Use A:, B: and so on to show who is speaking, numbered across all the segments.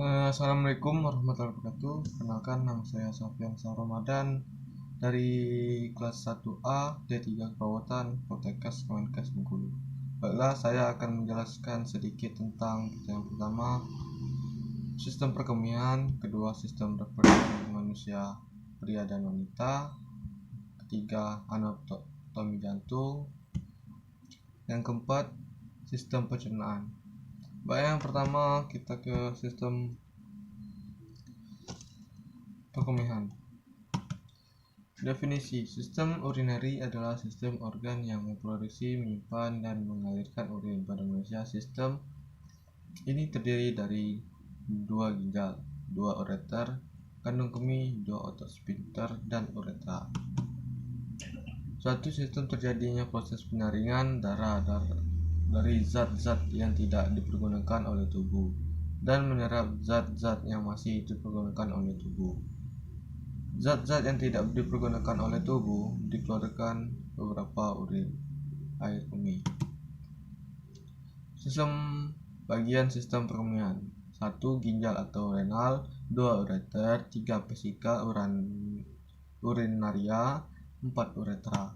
A: Assalamualaikum warahmatullahi wabarakatuh. Kenalkan, nama saya Sofyan Ramadan dari kelas 1A D3 Keperawatan Poltekkes Kemenkes Bengkulu. Baiklah, saya akan menjelaskan sedikit tentang yang pertama, sistem perkemihan, kedua, sistem reproduksi manusia pria dan wanita, ketiga, anatomi jantung, yang keempat, sistem pencernaan. Baik, yang pertama kita ke sistem perkemihan. Definisi: sistem urinary adalah sistem organ yang memproduksi, menyimpan, dan mengalirkan urin pada manusia. Sistem ini terdiri dari dua ginjal, dua ureter, kandung kemih, dua otot sphincter, dan uretra. Suatu sistem terjadinya proses penyaringan darah dari zat-zat yang tidak dipergunakan oleh tubuh dan menyerap zat-zat yang masih dipergunakan oleh tubuh. Zat-zat yang tidak dipergunakan oleh tubuh dikeluarkan beberapa urin, air kemih. Bagian sistem perkemihan: 1. Ginjal atau renal, 2. Ureter, 3. Vesika urinaria, 4. Uretra.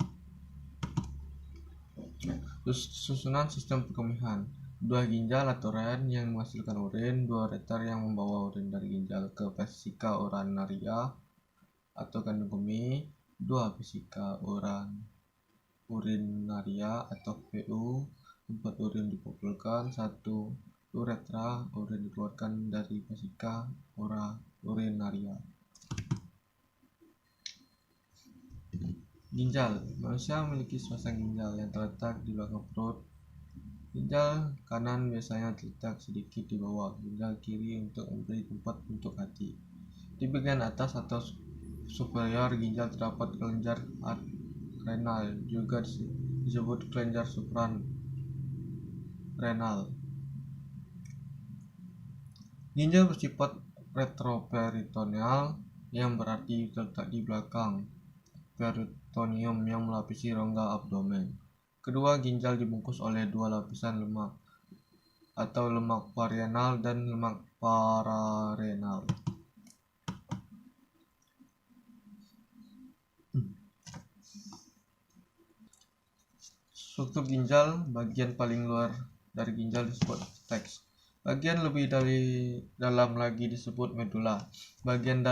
A: Susunan sistem perkemihan: 2 ginjal atau ren yang menghasilkan urin, 2 ureter yang membawa urin dari ginjal ke vesika urinaria atau kandung kemih, 2 vesika urinaria atau VU, 4 urin dikumpulkan, 1 uretra, urin dikeluarkan dari vesika urinaria. Ginjal: manusia memiliki sepasang ginjal yang terletak di belakang perut. Ginjal kanan biasanya terletak sedikit di bawah ginjal kiri untuk memberi tempat untuk hati. Di bagian atas atau superior ginjal terdapat kelenjar renal, juga disebut kelenjar suprarenal. Ginjal bersifat retroperitoneal, yang berarti terletak di belakang peritoneum yang melapisi rongga abdomen. Kedua ginjal dibungkus oleh dua lapisan lemak atau lemak perianal dan lemak pararenal. Struktur ginjal: bagian paling luar dari ginjal disebut teks. Bagian lebih dalam lagi disebut medula. Bagian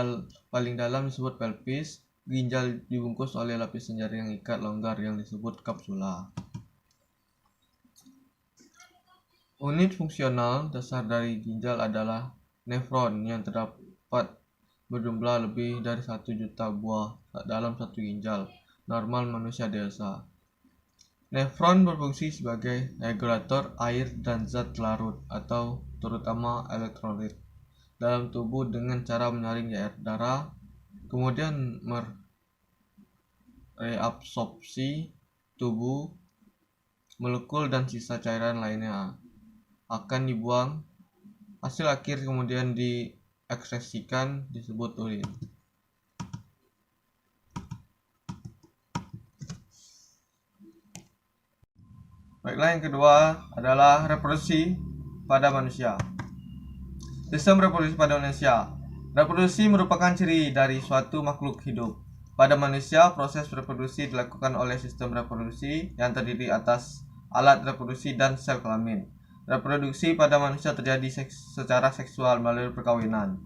A: paling dalam disebut pelvis. Ginjal dibungkus oleh lapisan jaring ikat longgar yang disebut kapsula. Unit fungsional dasar dari ginjal adalah nefron yang terdapat berjumlah lebih dari 1 juta buah dalam satu ginjal normal manusia dewasa. Nefron berfungsi sebagai regulator air dan zat larut atau terutama elektrolit dalam tubuh dengan cara menyaring air darah, kemudian mereabsorpsi tubuh, molekul dan sisa cairan lainnya akan dibuang. Hasil akhir kemudian diekskresikan disebut urin. Baiklah, yang kedua adalah reproduksi pada manusia. Sistem reproduksi pada manusia. Reproduksi merupakan ciri dari suatu makhluk hidup. Pada manusia, proses reproduksi dilakukan oleh sistem reproduksi yang terdiri atas alat reproduksi dan sel kelamin. Reproduksi pada manusia terjadi secara seksual melalui perkawinan.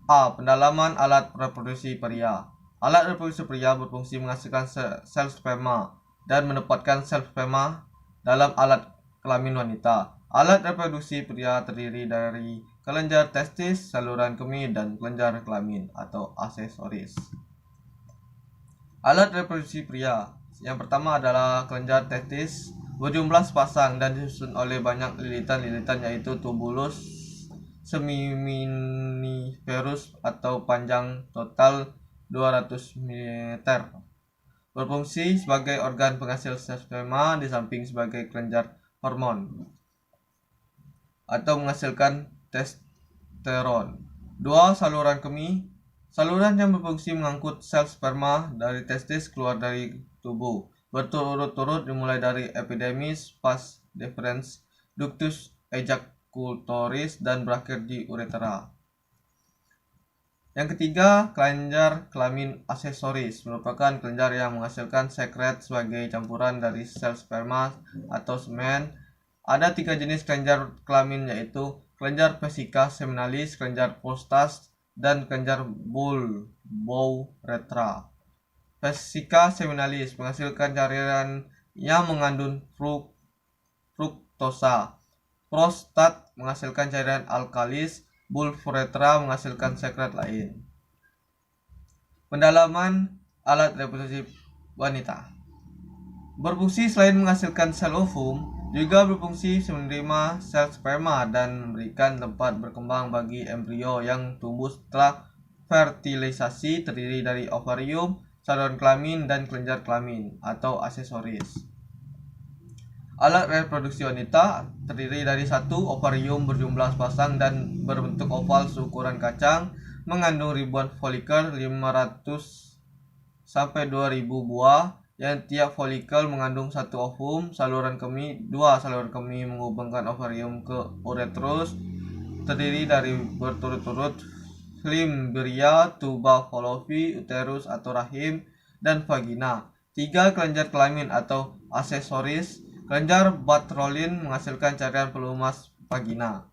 A: A. Pendalaman alat reproduksi pria. Alat reproduksi pria berfungsi menghasilkan sel sperma dan menempatkan sel sperma dalam alat kelamin wanita. Alat reproduksi pria terdiri dari kelenjar testis, saluran kemih, dan kelenjar kelamin atau aksesoris. Alat reproduksi pria yang pertama adalah kelenjar testis, berjumlah sepasang dan disusun oleh banyak lilitan-lilitan, yaitu tubulus seminiferus atau panjang total 200 mm. Berfungsi sebagai organ penghasil sperma di samping sebagai kelenjar hormon atau menghasilkan testosteron. 2. Saluran kemih. Saluran yang berfungsi mengangkut sel sperma dari testis keluar dari tubuh, berturut-turut dimulai dari epidermis, vas deferens, ductus klutoris dan berakhir di uretra. Yang ketiga, kelenjar kelamin aksesoris merupakan kelenjar yang menghasilkan sekret sebagai campuran dari sel sperma atau semen. Ada 3 jenis kelenjar kelamin, yaitu kelenjar vesica seminalis, kelenjar prostat, dan kelenjar bulbouretra. Vesica seminalis menghasilkan cairan yang mengandung fruktosa. Prostat menghasilkan cairan alkalis. Bulbouretra menghasilkan sekret lain. Pendalaman alat reproduksi wanita. Berfungsi selain menghasilkan sel ovum, juga berfungsi menerima sel sperma dan memberikan tempat berkembang bagi embrio yang tumbuh setelah fertilisasi, terdiri dari ovarium, saluran kelamin, dan kelenjar kelamin atau aksesoris. Alat reproduksi wanita terdiri dari 1 ovarium berjumlah sepasang dan berbentuk oval seukuran kacang, mengandung ribuan folikel 500 sampai 2000 buah, yang tiap folikel mengandung 1 ovum. Saluran kemih, 2 saluran kemih menghubungkan ovarium ke uretrus, terdiri dari berturut-turut fimbria, tuba fallopi, uterus atau rahim, dan vagina. 3 kelenjar kelamin atau aksesoris. Kelenjar Bartholin menghasilkan cairan pelumas vagina.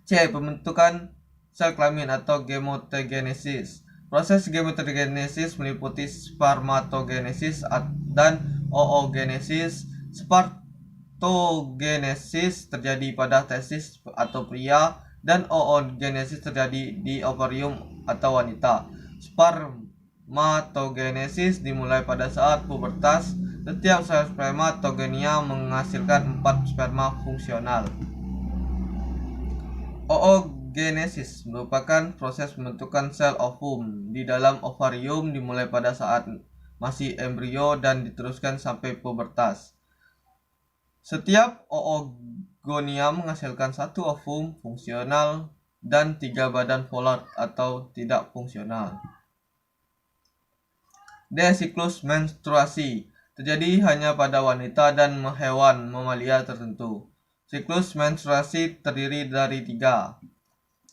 A: C. Pembentukan sel kelamin atau gametogenesis. Proses gametogenesis meliputi spermatogenesis dan oogenesis. Spermatogenesis terjadi pada testis atau pria, dan oogenesis terjadi di ovarium atau wanita. Spermatogenesis dimulai pada saat pubertas. Setiap sel spermatogenia menghasilkan 4 sperma fungsional. Oogenesis merupakan proses pembentukan sel ovum di dalam ovarium, dimulai pada saat masih embrio dan diteruskan sampai pubertas. Setiap oogonia menghasilkan 1 ovum fungsional dan 3 badan volat atau tidak fungsional. D. Siklus menstruasi terjadi hanya pada wanita dan hewan mamalia tertentu. Siklus menstruasi terdiri dari 3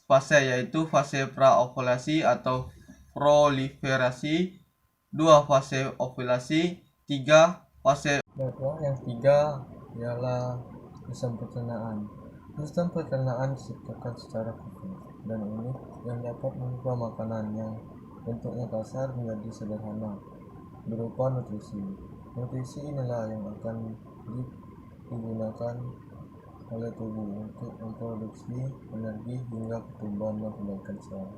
A: fase, yaitu fase praovulasi atau proliferasi, 2 fase ovulasi, 3 fase. Yang 3 ialah sistem pencernaan. Sistem pencernaan diciptakan secara khusus dan unik yang dapat mengubah makanan yang bentuknya kasar menjadi sederhana berupa nutrisi. Nutrisi inilah yang akan digunakan oleh tubuh untuk memproduksi energi hingga pertumbuhan dan perbaikan sel.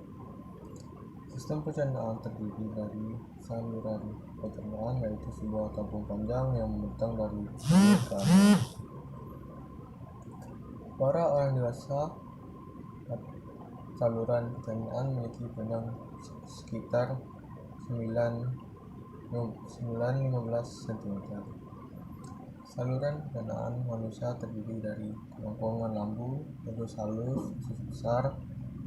A: Sistem pencernaan terdiri dari saluran pencernaan, yaitu sebuah tabung panjang yang membentang dari mulut ke atas. Para orang dewasa, saluran pencernaan memiliki panjang sekitar 9-15 cm. Saluran pencernaan manusia terdiri dari kerongkongan lambung, usus halus, usus besar,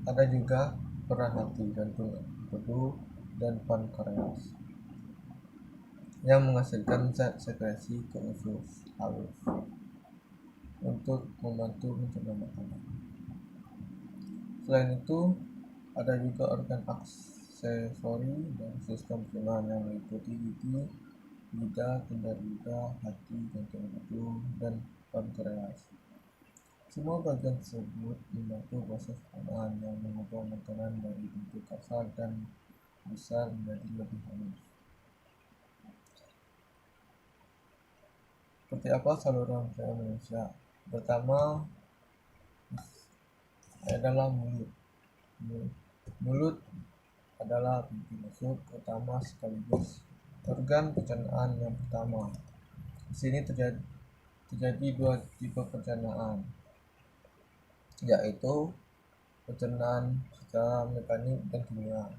A: ada juga peran hati, jantung, empedu, dan pankreas yang menghasilkan zat sekresi ke usus halus untuk membantu mencerna makanan. Selain itu, ada juga organ aksesori dan sistem pencernaan yang meliputi gigi, lidah, kendar lidah, hati, jantung, empedu, dan pankreas. Semua bagian tersebut membantu proses pencernaan yang mengubah makanan dari bentuk kasar dan besar menjadi lebih halus. Seperti apa saluran pencernaan manusia? Pertama adalah mulut. Mulut adalah pintu masuk utama sekaligus organ pencernaan yang pertama. Di sini terjadi 2 tipe pencernaan, yaitu pencernaan secara mekanik dan kimia.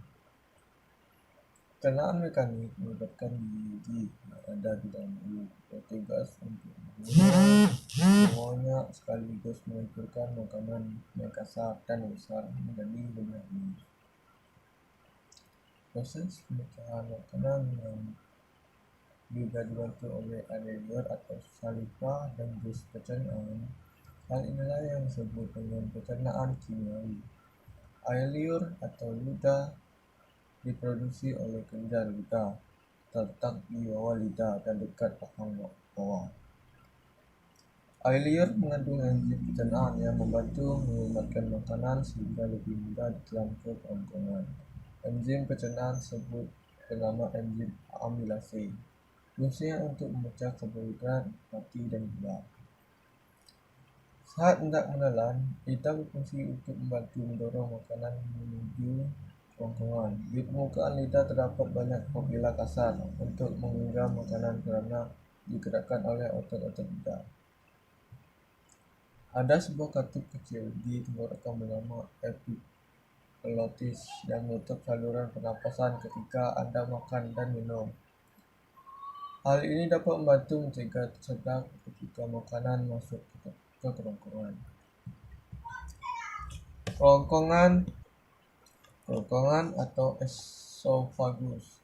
A: Pencernaan mekanik melibatkan gigi yang ada di dalam mulut, bertugas untuk semuanya sekaligus menghancurkan makanan yang kasar dan besar menjadi lebih halus. Proses pemecahan makanan yang juga dibantu oleh area liur atau saliva dan jus pencernaan Hal inilah yang disebut dengan pencernaan kimiawi. Air liur atau ludah diproduksi oleh kelenjar lidah, terletak di bawah lidah dan dekat rahang bawah. Air liur mengandung enzim pencernaan yang membantu mengumpulkan makanan sehingga lebih mudah ditelan ke kerongkongan. Enzim pencernaan tersebut bernama enzim amilase. Fungsinya untuk memecah karbohidrat, roti, dan gula. Saat hendak menelan, lidah berfungsi untuk membantu mendorong makanan menuju kerongkongan. Di permukaan lidah terdapat banyak papila kasar untuk menggenggam makanan kerana digerakkan oleh otot-otot lidah. Ada sebuah katup kecil di tenggorokan bernama epiglottis yang menutup saluran pernapasan ketika Anda makan dan minum. Hal ini dapat membantu mencegah tersedak ketika makanan masuk ke kerongkongan. Kerongkongan atau esophagus.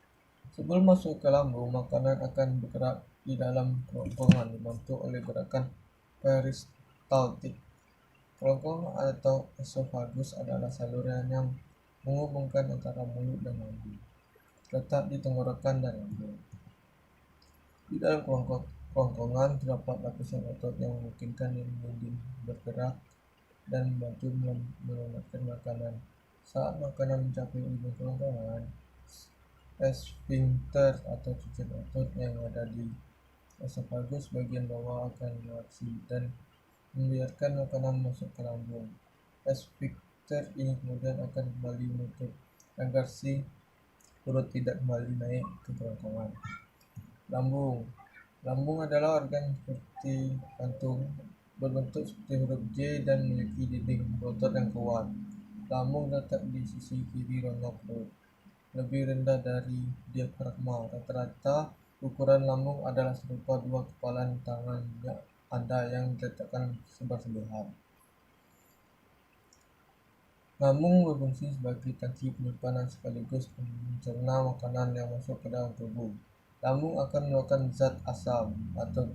A: Sebelum masuk ke lambung, makanan akan bergerak di dalam kerongkongan dibantu oleh gerakan peristaltik. Kerongkongan atau esophagus adalah saluran yang menghubungkan antara mulut dan lambung, terletak di tenggorokan dan lambung. Di dalam kerongkongan terdapat lapisan otot yang memungkinkan lindung bergerak dan membantu melumatkan makanan. Saat makanan mencapai ujung kerongkongan, esfinkter atau cucuran otot yang ada di esophagus bagian bawah akan bereaksi dan membiarkan makanan masuk ke lambung. Esfinkter ini kemudian akan kembali menutup agar si perut tidak kembali naik ke kerongkongan. Lambung adalah organ seperti kantung, berbentuk seperti huruf J dan memiliki dinding berotot yang kuat. Lambung terletak di sisi kiri rongga perut, lebih rendah dari diafragma. Rata-rata ukuran lambung adalah serupa dua kepalan tangan Anda yang diletakkan sebelah-sebelahan. Lambung berfungsi sebagai tangki penyimpanan sekaligus mencerna makanan yang masuk ke dalam tubuh. Lambung akan mengeluarkan zat asam atau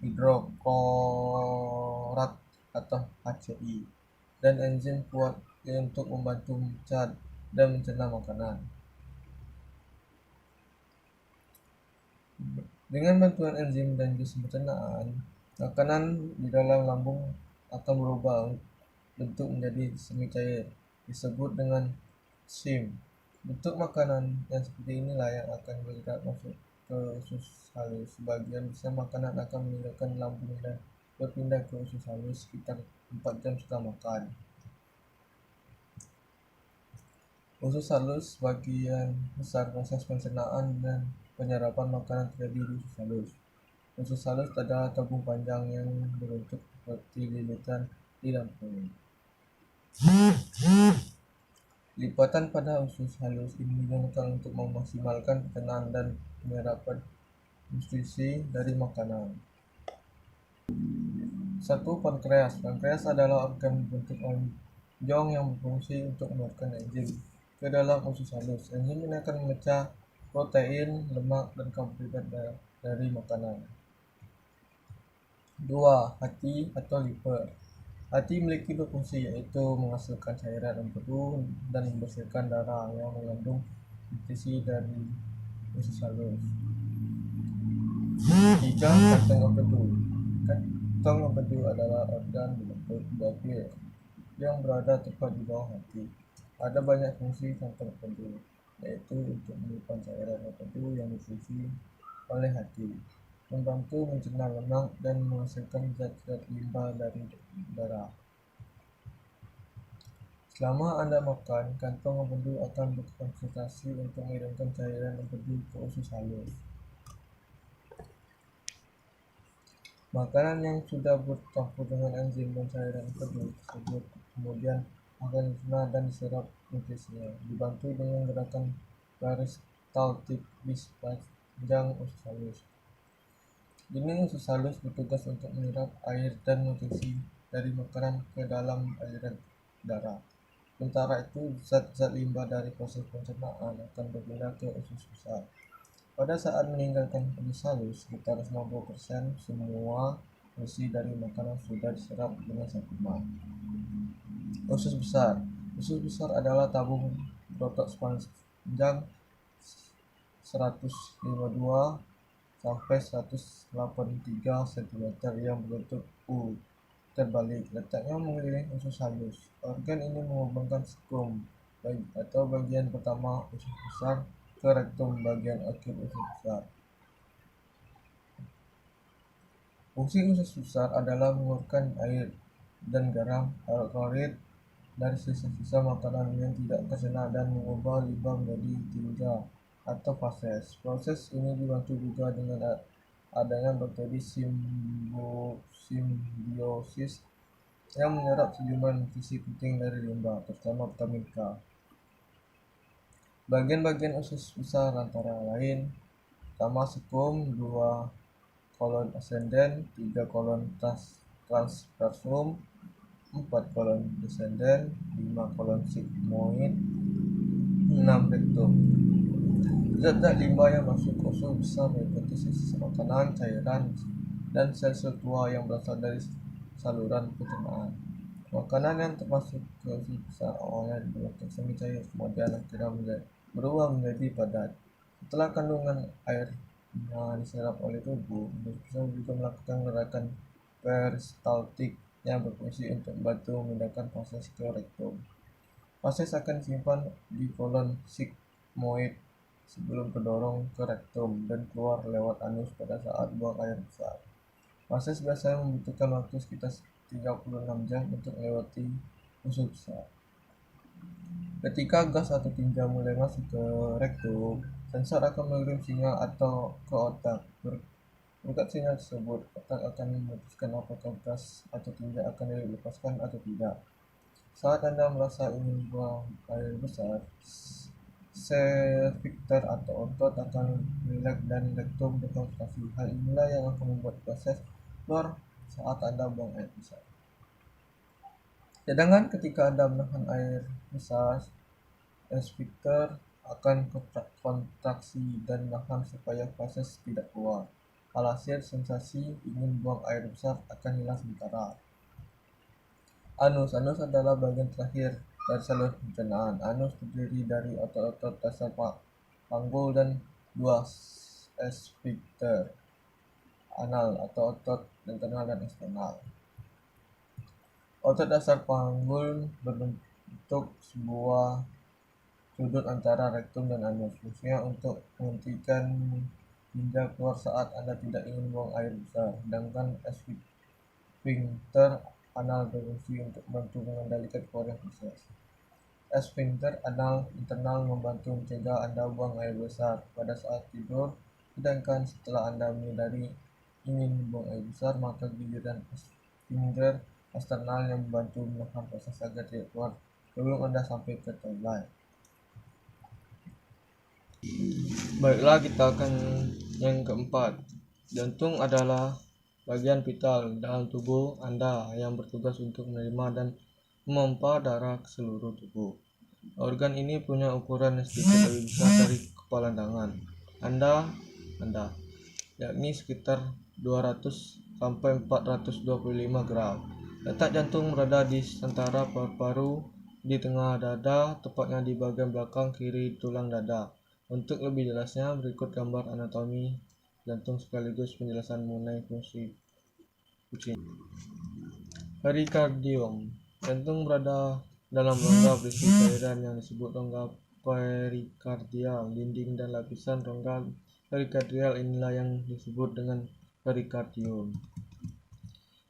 A: hidroklorat atau HCl dan enzim kuat untuk membantu memecah dan mencerna makanan. Dengan bantuan enzim dan jus pencernaan, makanan di dalam lambung akan berubah bentuk menjadi semi cair, disebut dengan schim. Bentuk makanan yang seperti inilah yang akan bergerak masuk ke usus halus. Sebagian besar makanan akan meninggalkan lambung dan berpindah ke usus halus sekitar 4 jam setelah makan. Usus halus sebagian besar proses pencernaan dan penyerapan makanan terjadi di usus halus. Usus halus adalah tabung panjang yang berbentuk seperti lilitan di dalam perut. Lipatan pada usus halus ini digunakan untuk memaksimalkan pencernaan dan penyerapan nutrisi dari makanan. 1. Pankreas. Pankreas adalah organ berbentuk lonjong yang berfungsi untuk mengeluarkan enzim ke dalam usus halus. Enzim ini akan memecah protein, lemak, dan karbohidrat dari makanan. 2. Hati atau liver. Hati memiliki dua fungsi, yaitu menghasilkan cairan empedu dan membersihkan darah yang mengandung nutrisi dari usus halus. 3. Kantong empedu. Kantong empedu adalah organ berbentuk buah pil yang berada tepat di bawah hati. Ada banyak fungsi kantong empedu, yaitu untuk menyimpan cairan empedu yang difungsi oleh hati, membantu mencerna lemak, dan menghasilkan zat-zat limbah dari darah. Selama Anda makan, kantong empedu akan berkonsentrasi untuk mengirimkan cairan empedu ke usus halus. Makanan yang sudah bercampur dengan enzim dan cairan empedu tersebut kemudian akan dicerna dan diserap nutrisinya, dibantu dengan gerakan peristaltik di sepanjang usus halus. Dinding usus halus bertugas untuk menyerap air dan nutrisi dari makanan ke dalam aliran darah. Sementara itu, zat-zat limbah dari proses pencernaan akan berpindah ke usus besar. Pada saat meninggalkan usus halus, sekitar 90% semua besi dari makanan sudah diserap dengan sempurna. Usus besar. Usus besar adalah tabung berotot sepanjang 152 sampai 183 cm yang berbentuk U terbalik. Letaknya mengelilingi usus halus. Organ ini menghubungkan sekum atau bagian pertama usus besar ke rektum bagian akhir usus besar. Fungsi usus besar adalah mengeluarkan air dan garam klorid dari sisa-sisa makanan yang tidak tercerna dan mengubah limbah menjadi tinja atau fases. Proses ini dibantu juga dengan adanya bakteri simbiosis yang menyerap sejumlah nutrisi penting dari limbah, terutama vitamin K. Bagian-bagian usus besar antara lain pertama sekum, 2 kolon ascendent, 3 kolon transversum, 4 kolon descendent, 5 kolon sigmoid, 6 rektum. Zat-zat limbah yang masuk ke usus besar meliputi sisa makanan, cairan, dan sel-sel tua yang berasal dari saluran pencernaan. Makanan yang termasuk ke usus besar awalnya dibentuk semi cair, kemudian akhirnya berubah menjadi padat. Setelah kandungan airnya diserap oleh tubuh, usus besar juga melakukan gerakan peristaltik yang berfungsi untuk membantu memindahkan fases ke rektum. Fases akan disimpan di kolon sigmoid sebelum terdorong ke rektum dan keluar lewat anus pada saat buang air besar. Fases biasanya membutuhkan waktu sekitar 36 jam untuk melewati usus besar. Ketika gas atau tinja mulai masuk ke rektum, sensor akan mengirim sinyal atau ke otak. Berkat sinyal tersebut, otak akan memutuskan apakah gas atau tinja akan dilepaskan atau tidak. Saat Anda merasa ingin buang air besar, sphincter atau otot akan rileks dan rektum berkontraksi. Hal inilah yang akan membuat proses keluar saat Anda buang air besar. Sedangkan ketika Anda menahan air besar, sphincter akan kontraksi dan menahan supaya fases tidak keluar. Alhasil, sensasi ingin buang air besar akan hilang sementara. Anus adalah bagian terakhir dari saluran pencernaan. Anus terdiri dari otot-otot dasar panggul dan 2 sphincter anal atau otot internal dan eksternal. Otot dasar panggul berbentuk sebuah sudut antara rektum dan anus. Fungsinya untuk menghentikan tinja keluar saat Anda tidak ingin buang air besar, sedangkan sphincter anal berfungsi untuk membantu mengendalikan keluarnya fases. Sphincter anal internal membantu mencegah Anda buang air besar pada saat tidur, sedangkan setelah Anda menyadari ingin buang air besar, maka giliran sphincter eksternal yang membantu menahan fases agar tidak keluar sebelum Anda sampai ke toilet. Baiklah, kita akan yang keempat. Jantung adalah bagian vital dalam tubuh Anda yang bertugas untuk menerima dan memompa darah ke seluruh tubuh. Organ ini punya ukuran yang sedikit lebih besar dari kepala tangan Anda, yakni sekitar 200 sampai 425 gram. Letak jantung berada di antara paru-paru di tengah dada, tepatnya di bagian belakang kiri tulang dada. Untuk lebih jelasnya, berikut gambar anatomi jantung sekaligus penjelasan mengenai fungsi kucing. Perikardium. Jantung berada dalam rongga berisi cairan yang disebut rongga perikardial. Dinding dan lapisan rongga perikardial inilah yang disebut dengan perikardium.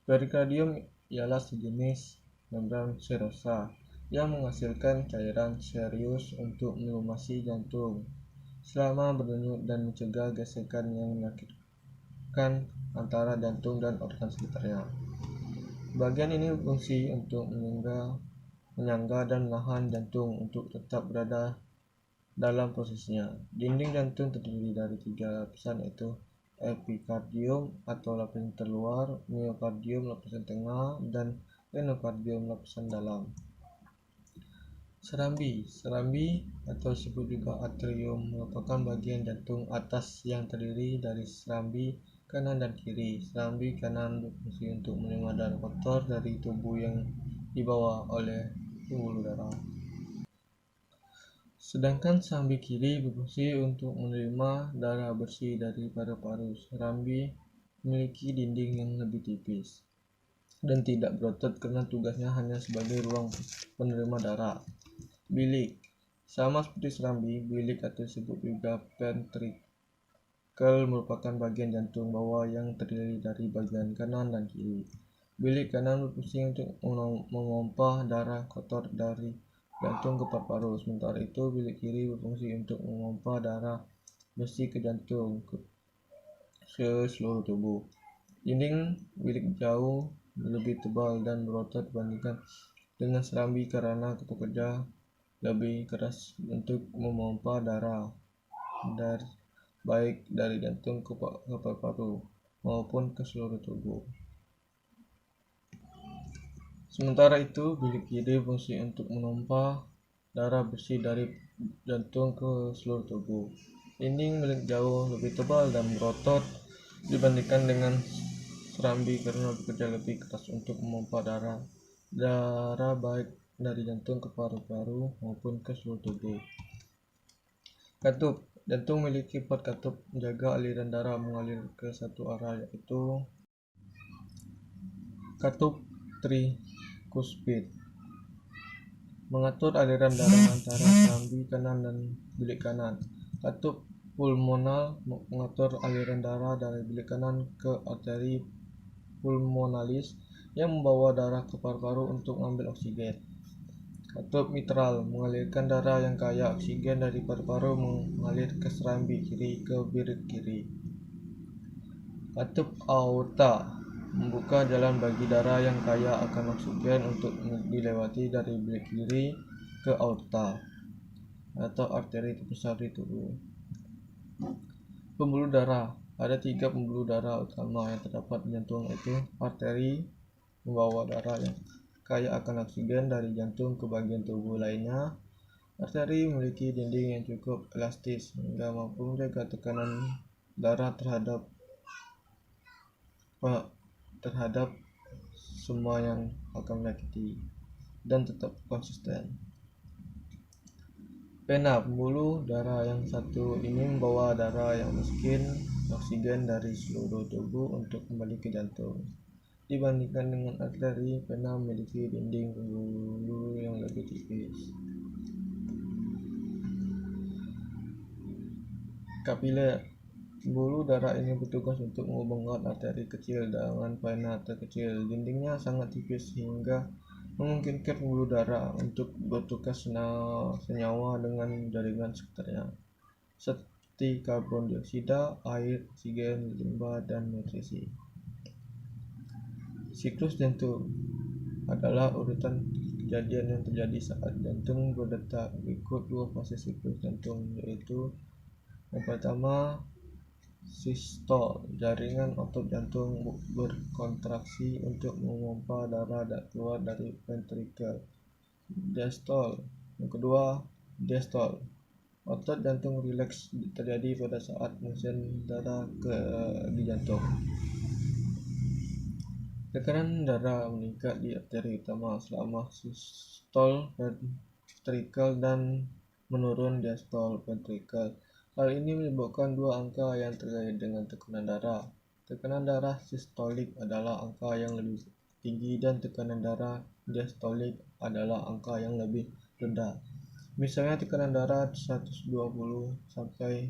A: Perikardium ialah sejenis membran serosa yang menghasilkan cairan serus untuk melumasi jantung selama berdenyut dan mencegah gesekan yang menyakitkan antara jantung dan organ sekitarnya. Bagian ini berfungsi untuk menyangga dan menahan jantung untuk tetap berada dalam posisinya. Dinding jantung terdiri dari 3 lapisan, yaitu epikardium atau lapisan terluar, miokardium lapisan tengah, dan endokardium lapisan dalam. Serambi atau disebut juga atrium merupakan bagian jantung atas yang terdiri dari serambi kanan dan kiri. Serambi kanan berfungsi untuk menerima darah kotor dari tubuh yang dibawa oleh pembuluh darah. Sedangkan serambi kiri berfungsi untuk menerima darah bersih dari paru-paru. Serambi memiliki dinding yang lebih tipis dan tidak berotot karena tugasnya hanya sebagai ruang penerima darah. Bilik. Sama seperti serambi, bilik atau disebut juga ventricle merupakan bagian jantung bawah yang terdiri dari bagian kanan dan kiri. Bilik kanan berfungsi untuk memompa darah kotor dari jantung ke paru-paru, sementara itu bilik kiri berfungsi untuk memompa darah bersih ke jantung ke seluruh tubuh. Dinding bilik jauh lebih tebal dan berotot dibandingkan dengan serambi karena bekerja lebih keras untuk memompa darah baik dari jantung ke paru-paru maupun ke seluruh tubuh. Sementara itu, bilik kiri berfungsi untuk memompa darah bersih dari jantung ke seluruh tubuh. Dinding bilik jauh lebih tebal dan berotot dibandingkan dengan serambi karena bekerja lebih keras untuk memompa darah baik dari jantung ke paru-paru maupun ke seluruh tubuh. Katup. Jantung memiliki 4 katup menjaga aliran darah mengalir ke satu arah, yaitu katup trikuspid mengatur aliran darah antara serambi kanan dan bilik kanan. Katup pulmonal mengatur aliran darah dari bilik kanan ke arteri pulmonalis yang membawa darah ke paru-paru untuk mengambil oksigen. Katup mitral mengalirkan darah yang kaya oksigen dari paru-paru mengalir ke serambi kiri ke bilik kiri. Katup aorta membuka jalan bagi darah yang kaya akan oksigen untuk dilewati dari bilik kiri ke aorta atau arteri terbesar di tubuh. Pembuluh darah. Ada 3 pembuluh darah utama yang terdapat di jantung, yaitu arteri membawa darah yang kaya akan oksigen dari jantung ke bagian tubuh lainnya. Arteri memiliki dinding yang cukup elastis sehingga mampu menjaga tekanan darah terhadap semua yang akan menyakiti dan tetap konsisten. Vena, pembuluh darah yang satu ini membawa darah yang miskin oksigen dari seluruh tubuh untuk kembali ke jantung. Dibandingkan dengan arteri, vena memiliki dinding pembuluh yang lebih tipis. Kapiler. Pembuluh darah ini bertugas untuk menghubungkan arteri kecil dengan vena terkecil. Dindingnya sangat tipis sehingga memungkinkan pembuluh darah untuk bertukar senyawa dengan jaringan sekitarnya, seperti karbon dioksida, air, oksigen, limbah, dan nutrisi. Siklus jantung adalah urutan kejadian yang terjadi saat jantung berdetak. Berikut 2 fase siklus jantung, yaitu yang pertama, sistol. Jaringan otot jantung berkontraksi untuk memompa darah keluar dari ventrikel. Diastol. Yang kedua, diastol. Otot jantung rileks terjadi pada saat mesin darah di jantung. Tekanan darah meningkat di arteri utama selama sistol ventrikel dan menurun diastol ventrikel. Hal ini menyebabkan 2 angka yang terkait dengan tekanan darah. Tekanan darah sistolik adalah angka yang lebih tinggi dan tekanan darah diastolik adalah angka yang lebih rendah. Misalnya tekanan darah 120 sampai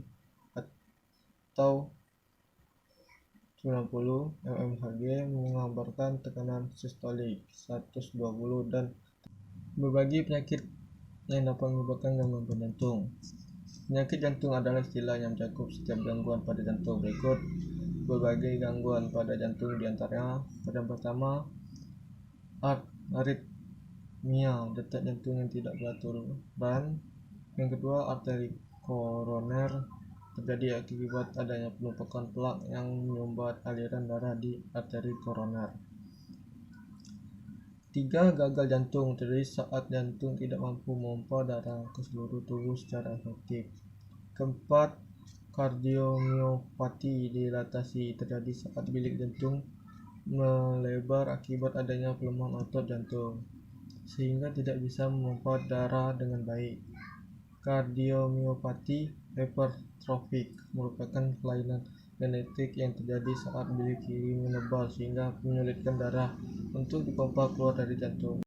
A: atau 90 mmHg menggambarkan tekanan sistolik 120 dan berbagai penyakit yang dapat menyebabkan gangguan pada jantung. Penyakit jantung adalah istilah yang mencakup setiap gangguan pada jantung. Berikut berbagai gangguan pada jantung di antaranya. Yang pertama, aritmia, detak jantung yang tidak beraturan. Yang kedua, arteri koroner, terjadi akibat adanya penumpukan plak yang menyumbat aliran darah di arteri koroner. 3. Gagal jantung, terjadi saat jantung tidak mampu memompa darah ke seluruh tubuh secara efektif. Keempat, Kardiomiopati dilatasi terjadi saat bilik jantung melebar akibat adanya pelemahan otot jantung, sehingga tidak bisa memompa darah dengan baik. Kardiomiopati hipertrofik merupakan kelainan genetik yang terjadi saat bilik kiri menebal sehingga menyulitkan darah untuk dipompa keluar dari jantung.